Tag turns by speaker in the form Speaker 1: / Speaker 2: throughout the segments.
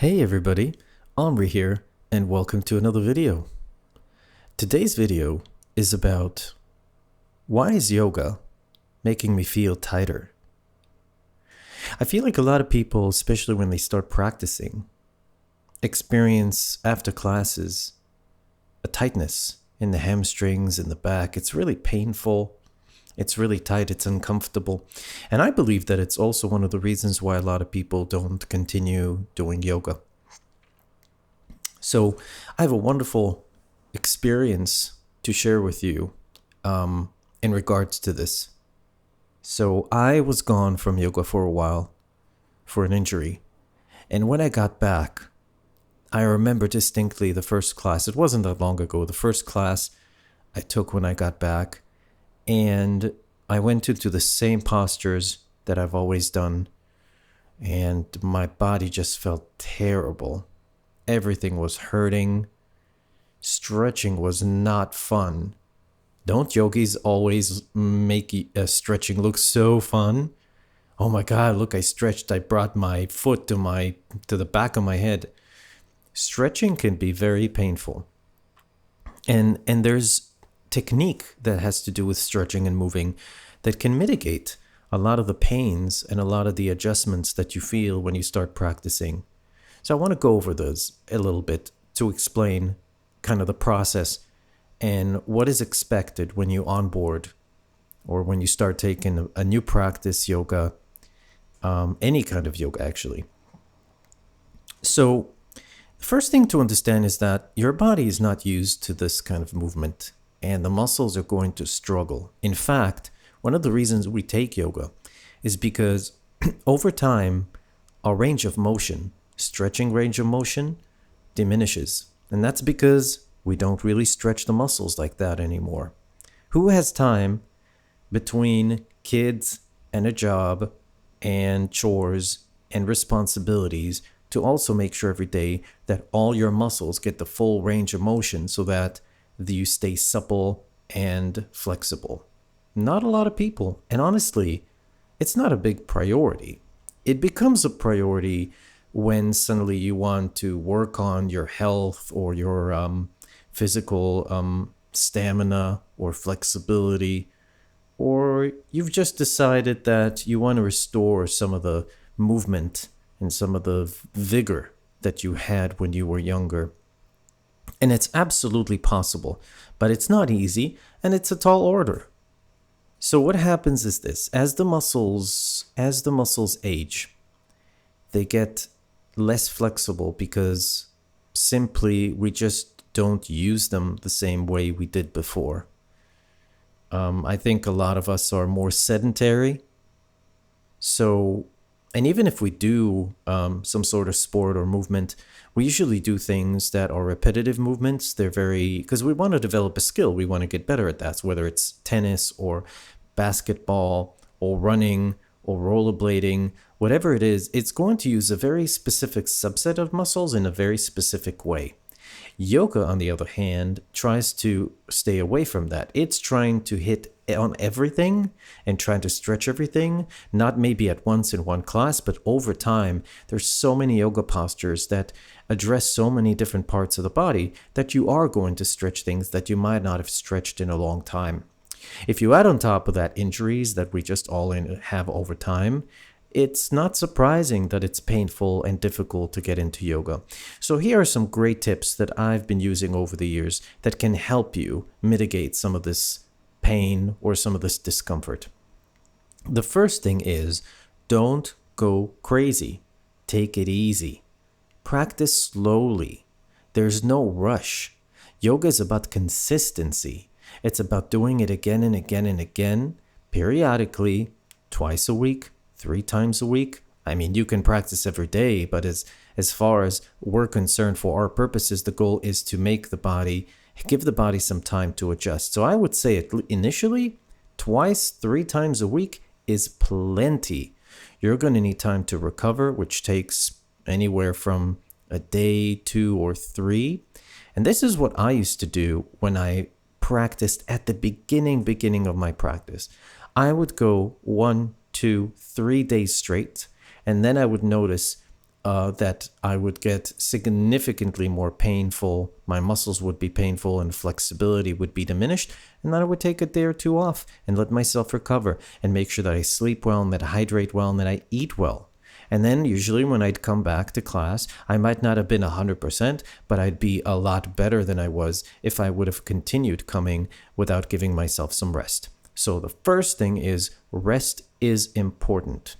Speaker 1: Hey everybody, Omri here, and welcome to another video. Today's video is about why is yoga making me feel tighter? I feel like a lot of people, especially when they start practicing, experience after classes a tightness in the hamstrings, in the back. It's really painful. It's really tight. It's uncomfortable. And I believe that it's also one of the reasons why a lot of people don't continue doing yoga. So I have a wonderful experience to share with you in regards to this. So I was gone from yoga for a while for an injury. And when I got back, I remember distinctly the first class. It wasn't that long ago. The first class I took when I got back. And I went into the same postures that I've always done. And my body just felt terrible. Everything was hurting. Stretching was not fun. Don't yogis always make stretching look so fun? Oh my God, look, I stretched. I brought my foot to the back of my head. Stretching can be very painful. And there's technique that has to do with stretching and moving that can mitigate a lot of the pains and a lot of the adjustments that you feel when you start practicing. So I want to go over those a little bit to explain kind of the process and what is expected when you onboard or when you start taking a new practice, yoga, any kind of yoga actually. So the first thing to understand is that your body is not used to this kind of movement and the muscles are going to struggle. In fact, one of the reasons we take yoga is because over time, our range of motion, stretching range of motion, diminishes. And that's because we don't really stretch the muscles like that anymore. Who has time between kids and a job and chores and responsibilities to also make sure every day that all your muscles get the full range of motion so that you stay supple and flexible? Not a lot of people. And honestly, it's not a big priority. It becomes a priority when suddenly you want to work on your health or your physical stamina or flexibility, or you've just decided that you want to restore some of the movement and some of the vigor that you had when you were younger. And it's absolutely possible, but it's not easy and it's a tall order. So what happens is this: as the muscles age, they get less flexible because simply we just don't use them the same way we did before. I think a lot of us are more sedentary. So, and even if we do some sort of sport or movement, we usually do things that are repetitive movements. They're because we want to develop a skill. We want to get better at that, whether it's tennis or basketball or running or rollerblading, whatever it is, it's going to use a very specific subset of muscles in a very specific way. Yoga, on the other hand, tries to stay away from that. It's trying to hit on everything and trying to stretch everything, not maybe at once in one class, but over time. There's so many yoga postures that address so many different parts of the body that you are going to stretch things that you might not have stretched in a long time. If you add on top of that injuries that we just all have over time, it's not surprising that it's painful and difficult to get into yoga. So here are some great tips that I've been using over the years that can help you mitigate some of this pain or some of this discomfort. The first thing is, don't go crazy. Take it easy. Practice slowly. There's no rush. Yoga is about consistency. It's about doing it again and again and again, periodically, twice a week, 3 times a week. I mean, you can practice every day, but as far as we're concerned, for our purposes, the goal is to give the body some time to adjust. So I would say initially, twice, 3 times a week is plenty. You're going to need time to recover, which takes anywhere from a day, 2 or 3. And this is what I used to do when I practiced at the beginning of my practice. I would go 1, 2, 3 days straight, and then I would notice that I would get significantly more painful. My muscles would be painful and flexibility would be diminished. And then I would take a day or two off and let myself recover and make sure that I sleep well and that I hydrate well and that I eat well. And then usually when I'd come back to class, I might not have been 100%, but I'd be a lot better than I was if I would have continued coming without giving myself some rest. So the first thing is rest is important.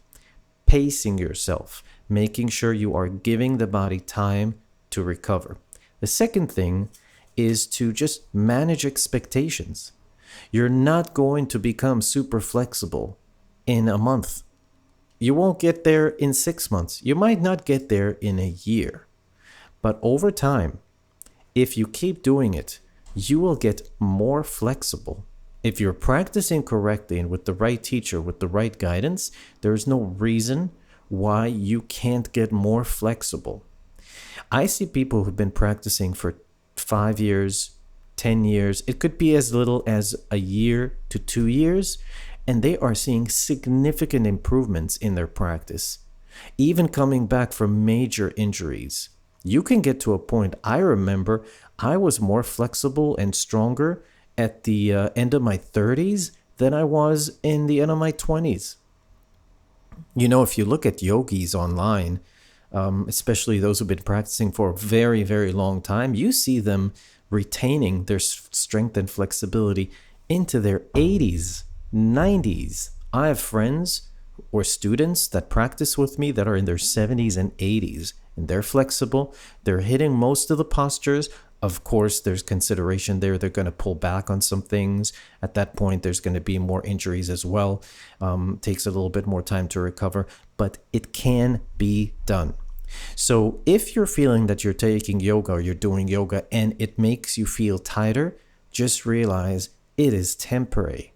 Speaker 1: Pacing yourself, making sure you are giving the body time to recover. The second thing is to just manage expectations. You're not going to become super flexible in a month. You won't get there in 6 months. You might not get there in a year. But over time, if you keep doing it, you will get more flexible. If you're practicing correctly and with the right teacher, with the right guidance, there's no reason why you can't get more flexible. I see people who've been practicing for 5 years, 10 years. It could be as little as a year to 2 years. And they are seeing significant improvements in their practice, even coming back from major injuries. You can get to a point, I remember I was more flexible and stronger at the end of my 30s than I was in the end of my 20s. You know, if you look at yogis online, especially those who've been practicing for a very, very long time, you see them retaining their strength and flexibility into their 80s. 90s. I have friends or students that practice with me that are in their 70s and 80s, and they're flexible. They're hitting most of the postures. Of course, there's consideration there. They're going to pull back on some things. At that point, there's going to be more injuries as well. Takes a little bit more time to recover, but it can be done. So if you're feeling that you're taking yoga or you're doing yoga and it makes you feel tighter, just realize it is temporary.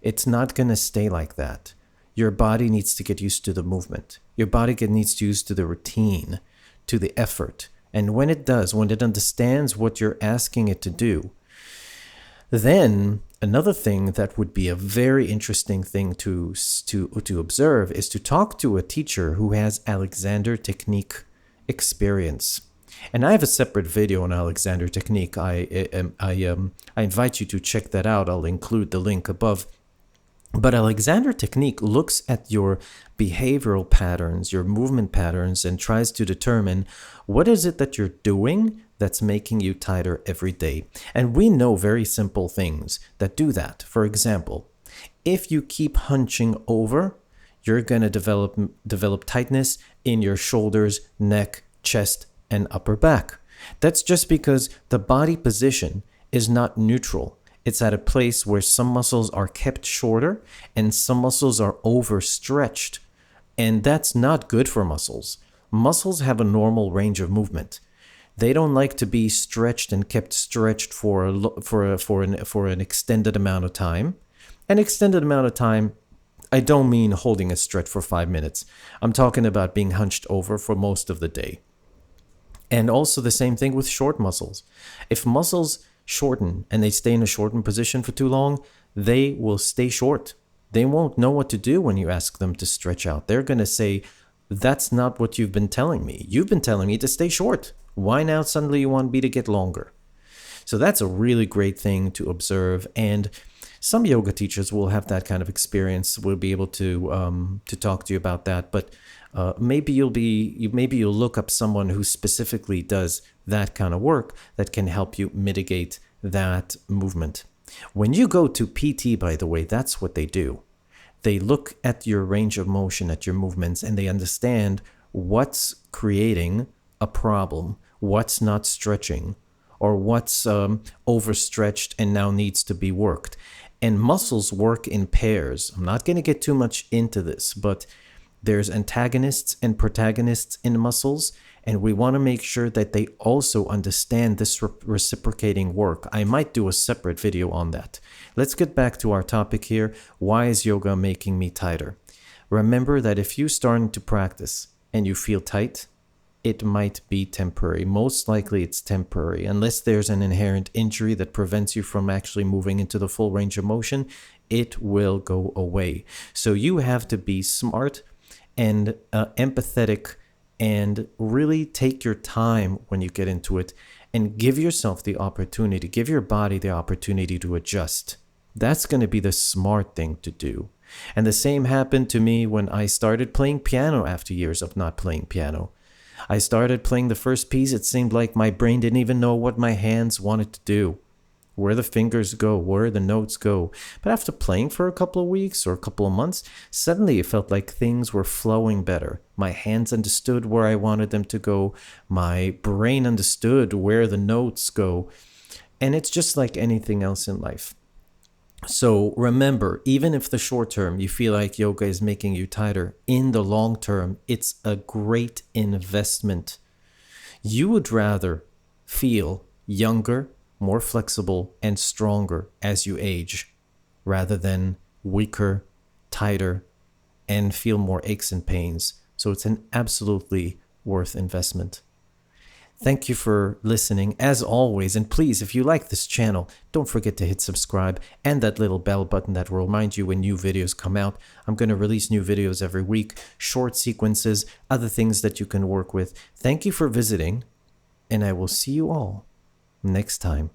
Speaker 1: It's not going to stay like that. Your body needs to get used to the movement. Your body needs to get used to the routine, to the effort. And when it does, when it understands what you're asking it to do, then another thing that would be a very interesting thing to observe is to talk to a teacher who has Alexander Technique experience. And I have a separate video on Alexander Technique. I invite you to check that out. I'll include the link above. But Alexander Technique looks at your behavioral patterns, your movement patterns, and tries to determine what is it that you're doing that's making you tighter every day. And we know very simple things that do that. For example, if you keep hunching over, you're going to develop tightness in your shoulders, neck, chest, and upper back. That's just because the body position is not neutral. It's at a place where some muscles are kept shorter and some muscles are overstretched. And that's not good for muscles. Muscles have a normal range of movement. They don't like to be stretched and kept stretched for an extended amount of time. An extended amount of time, I don't mean holding a stretch for 5 minutes. I'm talking about being hunched over for most of the day. And also the same thing with short muscles. If muscles shorten and they stay in a shortened position for too long, they will stay short. They won't know what to do when you ask them to stretch out. They're going to say, that's not what you've been telling me. You've been telling me to stay short. Why now suddenly you want me to get longer? So that's a really great thing to observe. And some yoga teachers will have that kind of experience. We'll be able to talk to you about that. But maybe you'll look up someone who specifically does that kind of work that can help you mitigate that movement. When you go to PT, by the way, that's what they do. They look at your range of motion, at your movements, and they understand what's creating a problem, what's not stretching, or what's overstretched and now needs to be worked. And muscles work in pairs. I'm not going to get too much into this, but there's antagonists and protagonists in muscles, and we want to make sure that they also understand this reciprocating work. I might do a separate video on that. Let's get back to our topic here. Why is yoga making me tighter? Remember that if you start to practice and you feel tight, it might be temporary. Most likely it's temporary. Unless there's an inherent injury that prevents you from actually moving into the full range of motion, it will go away. So you have to be smart and empathetic and really take your time when you get into it and give yourself the opportunity, give your body the opportunity to adjust. That's going to be the smart thing to do. And the same happened to me when I started playing piano after years of not playing piano. I started playing the first piece. It seemed like my brain didn't even know what my hands wanted to do, where the fingers go, where the notes go. But after playing for a couple of weeks or a couple of months, suddenly it felt like things were flowing better. My hands understood where I wanted them to go. My brain understood where the notes go. And it's just like anything else in life. So remember, even if the short term you feel like yoga is making you tighter, in the long term, it's a great investment. You would rather feel younger, more flexible, and stronger as you age, rather than weaker, tighter, and feel more aches and pains. So it's an absolutely worth investment. Thank you for listening, as always, and please, if you like this channel, don't forget to hit subscribe and that little bell button that will remind you when new videos come out. I'm going to release new videos every week, short sequences, other things that you can work with. Thank you for visiting, and I will see you all next time.